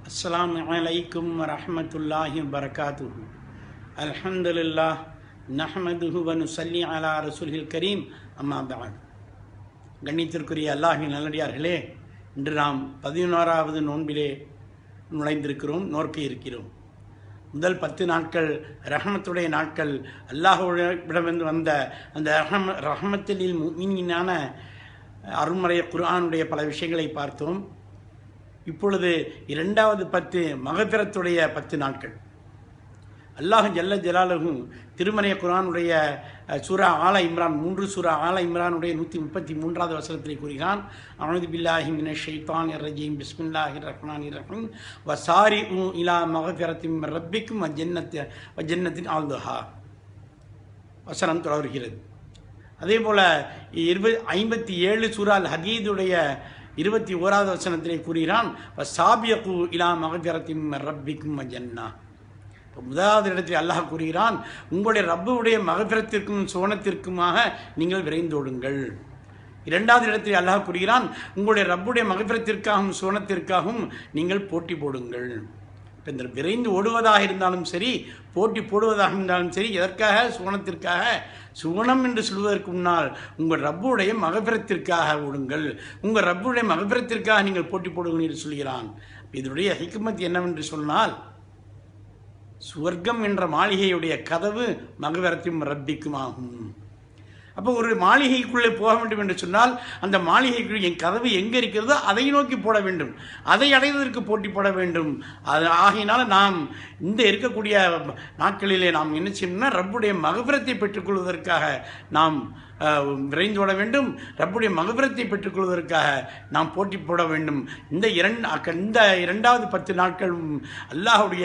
अस्सलामु अलैकुम वरहमतुल्लाहि वबरकातुहु। अल्हम्दुलिल्लाह नहमदुहु व नुसल्ली अला रसूलिल करीम अम्मा बअद। கண்ணியத்திற்குரிய அல்லாஹ்வின் நல்லடியார்களே, இன்று நாம் 11வது நோன்பிலே நுழைந்திருக்கிறோம், நோர்க்க இருக்கிறோம். முதல் 10 நாட்கள் ரஹமத்துடைய நாட்கள். அல்லாஹ்விடமிருந்து வந்த அந்த ரஹமத்தில் முஃமினீனான அருள்மறை குர்ஆனுடைய பல விஷயங்களை பார்த்தோம். இப்பொழுது 2வது 10 மகஃபிரத்துடைய 10 நாட்கள். அல்லாஹ் ஜல்ல ஜலாலுஹு திருமறை குர்ஆனுடைய சூரா ஆல இம்ரான் 3 சூரா ஆல இம்ரானுடைய 133வது வசனத்தில் கூறுகிறான், அஊது பில்லாஹி மினஷ் ஷைத்தானிர் ரஜீம் பிஸ்மில்லாஹிர் ரஹ்மானிர் ரஹீம் வசாரிஉ இலா மக்ஃபிரத்தின் மின் ரப்பிக்கும் வ ஜன்னத்தின் ஆல்துஹா. வசனம் தொடர்கிறது. அதே போல 57 சூரா அல் ஹதீதுடைய 21வது வசனத்திலே கூறுகிறான், வசாபியகு இலா மக்ஃபிரத்தின் மின் ரப்பிக்கும் வ ஜன்னா. முதலாவது இடத்தில் அல்லாஹ் கூறுகிறான், உங்களுடைய ரப்புடைய மகஃபிரத்திற்கும் சோனத்திற்குமாக நீங்கள் விரைந்தோடுங்கள். 2வது இடத்தில் அல்லாஹ் கூறுகிறான், உங்களுடைய ரப்புடைய மகஃபிரத்திற்காகவும் சோனத்திற்காகவும் நீங்கள் போட்டி போடுங்கள். இந்த விரைந்து ஓடுவதாக இருந்தாலும் சரி, போட்டி போடுவதாக இருந்தாலும் சரி, எதற்காக? சோனத்திற்காக. சுவனம் என்று சொல்வதற்கு முன்னால் உங்கள் ரப்புடைய மகஃபிரத்திற்காக ஓடுங்கள், உங்கள் ரப்புடைய மகஃபிரத்திற்காக நீங்கள் போட்டி போடுங்கள் என்று சொல்கிறான். இதனுடைய ஹிக்மத் என்னவென்று சொன்னால், சுவர்க்கம் என்ற மாளிகையுடைய கதவு மகஃபிரத்தின் ரப்பிக்கும் ஆகும். அப்போ ஒரு மாளிகைக்குள்ளே போக வேண்டும் என்று சொன்னால் அந்த மாளிகைக்குள் என் கதவு எங்கே இருக்கிறதோ அதை நோக்கி போட வேண்டும், அதை அடைவதற்கு போட்டி போட வேண்டும். அது ஆகையினால நாம் இந்த இருக்கக்கூடிய நாட்களிலே நாம் என்ன செய்யணும்னா, ரப்புடைய மகஃபிரத்தை பெற்றுக்கொள்வதற்காக நாம் விரைந்தோட வேண்டும். ரப்புடைய மகஃபிரத்தை பெற்றுக்கொள்வதற்காக நாம் போட்டி போட வேண்டும். இந்த 2வது 10 நாட்கள் அல்லாஹுடைய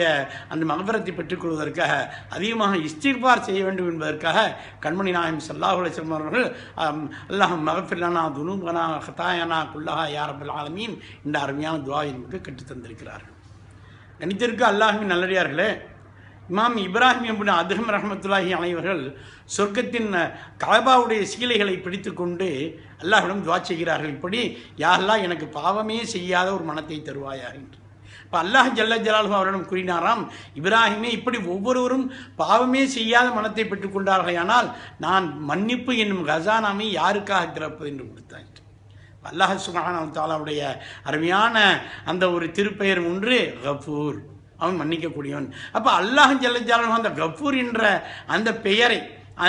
அந்த மகஃபிரத்தை பெற்றுக்கொள்வதற்காக அதிகமாக இஸ்திக்பார் செய்ய வேண்டும் என்பதற்காக கண்மணி நாயகம் ஸல்லல்லாஹு அலைஹி வஸல்லம் அவர்கள் அல்லாஹ் மக்ஃபிர் லனா துனூபனா ஹதாயனா குல்லஹா யா ரப்பல் ஆலமீன் என்ற அருமையான துஆவை நமக்கு கற்றுத் தந்திருக்கிறார்கள். கணித்திற்கு அல்லாஹ்வின் நல்லடியார்களே, இமாம் இப்ராஹிம் இப்னு அதஹம் ரஹ்மத்துல்லாஹி அலைஹிவர்கள் சொர்க்கத்தின் கஅபாவுடைய சீலைகளை பிடித்து கொண்டு அல்லாஹ்விடம் துஆ செய்கிறார்கள். இப்படி, யா அல்லாஹ், எனக்கு பாவமே செய்யாத ஒரு மனத்தை தருவாயாக என்று. இப்போ அல்லாஹ் ஜல்ல ஜலாலுஹு அவரிடம் கூறினாராம், இப்ராஹிமே, இப்படி ஒவ்வொருவரும் பாவமே செய்யாத மனத்தை பெற்றுக்கொண்டார்கள், ஆனால் நான் மன்னிப்பு என்னும் கசானாமை யாருக்காக திறப்பது என்று கொடுத்தார். அல்லாஹ் சுப்ஹானஹு வ தஆலாவுடைய அருமையான அந்த ஒரு திருப்பெயர் ஒன்று கஃபூர், அவன் மன்னிக்கக்கூடியவன். அப்போ அல்லாஹ் ஜல்ல ஜலாலுஹு அந்த கஃபூர் என்ற அந்த பெயரை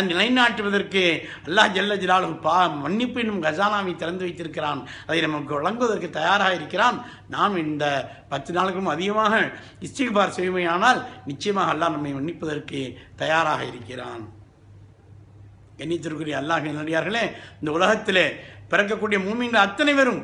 நிலைநாட்டுவதற்கு அல்லாஹ் ஜல்ல ஜலாலுஹு மன்னிப்பு என்னும் கசானாவை திறந்து வைத்திருக்கிறான். அதை நமக்கு வழங்குவதற்கு தயாராக இருக்கிறான். நாம் இந்த 10 நாளுக்கும் அதிகமாக இஸ்திக்பார் செய்யுமையானால் நிச்சயமாக அல்லாஹ் நம்மை மன்னிப்பதற்கு தயாராக இருக்கிறான். கண்ணியத்திற்குரிய அல்லாஹ்வின் நல்லடியார்களே, இந்த உலகத்திலே பிறக்கக்கூடிய மூமின்கள் அத்தனை பேரும்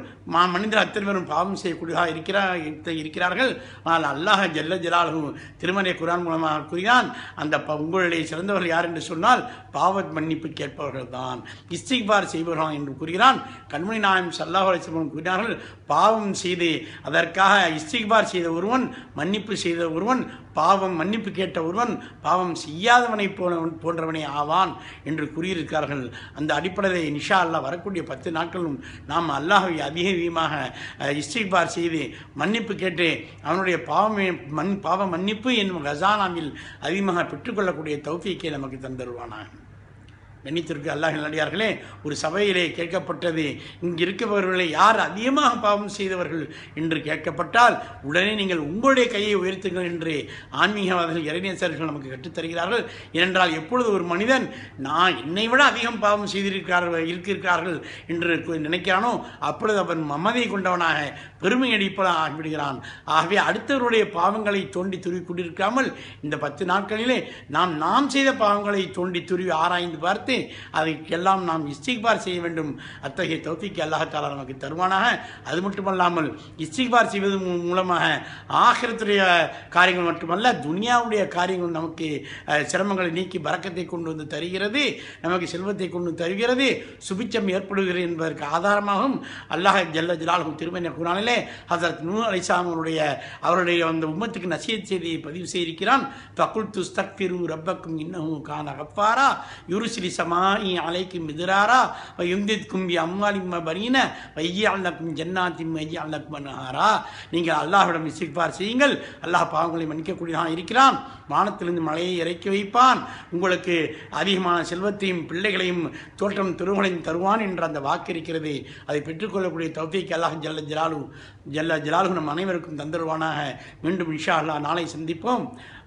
மனிதர் அத்தனை பேரும் பாவம் செய்யக்கூடியதாக இருக்கிறார்கள். ஆனால் அல்லாஹ் ஜல்ல ஜலாலுஹு திருமறை குர்ஆன் மூலமாக கூறினான், அந்த உங்களுடைய சிறந்தவர்கள் யார் என்று சொன்னால் பாவ மன்னிப்பு கேட்பவர்கள் தான், இஸ்திக்பார் செய்பவர்கள் என்று கூறுகிறான். கண்மணி நாயகம் ஸல்லல்லாஹு அலைஹி வஸல்லம் கூறினார்கள், பாவம் செய்து அதற்காக இஸ்திக்பார் செய்த ஒருவன், மன்னிப்பு செய்த ஒருவன், பாவம் மன்னிப்பு கேட்ட ஒருவன் பாவம் செய்யாதவனை போன்றவனே ஆவான் என்று கூறியிருக்கிறார்கள். அந்த அடிப்படையில் இன்ஷா அல்லாஹ் வரக்கூடிய 10 நாட்களும் நாம் அல்லாஹ்வை அதிகமாக இஸ்திக்பார் செய்து மன்னிப்பு கேட்டு அவனுடைய பாவ மன்னிப்பு என்னும் கசானாவில் அதிகமாக பெற்றுக்கொள்ளக்கூடிய தௌஃபீக்கை நமக்கு தந்தருவானாக. கண்ணியத்திற்கு அல்லாஹ்வின் நல்லடியார்களே, ஒரு சபையிலே கேட்கப்பட்டது, இங்கு இருப்பவர்களை யார் அதிகமாக பாவம் செய்தவர்கள் என்று கேட்கப்பட்டால் உடனே நீங்கள் உங்களுடைய கையை உயர்த்துங்கள் என்று ஆன்மீகவாதிகள் இறைநேசர்கள் நமக்கு கற்றுத்தருகிறார்கள். ஏனென்றால் எப்பொழுது ஒரு மனிதன் நான் என்னை விட அதிகம் பாவம் செய்திருக்கிறார்கள் என்று நினைக்கிறானோ அப்பொழுது அவன் மமதை கொண்டவனாக பெருமை அடிப்பதாக ஆகிவிடுகிறான். ஆகவே அடுத்தவருடைய பாவங்களை தோண்டி துருவி கொண்டிருக்காமல் இந்த 10 நாட்களிலே நாம் செய்த பாவங்களை தோண்டி துருவி ஆராய்ந்து பார்த்து அதைக்கெல்லாம் நாம் இஸ்திக்பார் செய்ய வேண்டும். அத்தகைய தௌஃபீக்கை அல்லாஹ் தஆலா நமக்கு தருவானாக. அது மட்டுமல்லாமல் இஸ்திக்பார் செய்வது மூலமாக ஆகிரத்துடைய காரியங்கள் மட்டுமல்ல, துனியாவுடைய காரியங்கள் நமக்கு சிரமங்களை நீக்கி பரக்கத்தை கொண்டு வந்து தருகிறது, நமக்கு செல்வத்தை கொண்டு தருகிறது, சுபிச்சம் ஏற்படுகிறது என்பதற்கு ஆதாரமாகவும் அல்லாஹ் ஜல்ல ஜலாலுஹு திருமறை குர்ஆனிலே ஹஸரத் நூஹ் அலைஹிஸ்ஸலாம் அவருடைய அந்த உம்மத்துக்கு நசியத் செய்தியை பதிவு செய்திருக்கிறான். ஃபகுல்து ஸ்தக்ஃபிரு ரப்பக்கும் இன்னஹு கான கஃபாரா யுர்சிலி சமாஇ அலைக்கும் மிதுராரா யும்தித்கும் பி அம்வாலிம் வபனீன வயஜ்அல் லக்கும் ஜன்னாத்தின் வயஜ்அல் லக்கும் அன்ஹாரா. நீங்கள் அல்லாஹ்விடம் இஸ்திக்பார் செய்யுங்கள், அல்லாஹ் பாவங்களை மன்னிக்கக்கூடியதாக இருக்கிறான். வானத்திலிருந்து மழையை இறக்கி வைப்பான், உங்களுக்கு அதிகமான செல்வத்தையும் பிள்ளைகளையும் தோற்றம் திருவுகளையும் தருவான் என்ற அந்த வாக்கு இருக்கிறது. அதை பெற்றுக்கொள்ளக்கூடிய தௌஃபீக் அல்லாஹ் ஜல்ல ஜலாலுஹு நம் அனைவருக்கும் தந்தருவானாக. மீண்டும் இன்ஷா அல்லாஹ் நாளை சந்திப்போம்.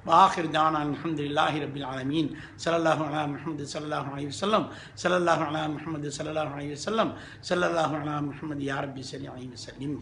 வாஹிர் தானா அல்ஹம்துலில்லாஹி ரப்பில் ஆலமீன். ஸல்லல்லாஹு அலா முஹம்மது ஸல்லல்லாஹு அலைஹி வஸல்லம். ஸல்லல்லாஹு அலா முஹம்மது ஸல்லல்லாஹு அலைஹி வஸல்லம். ஸல்லல்லாஹு அலா முஹம்மது யா ரப்பி ஸல்லி அலைஹி வஸல்லம்.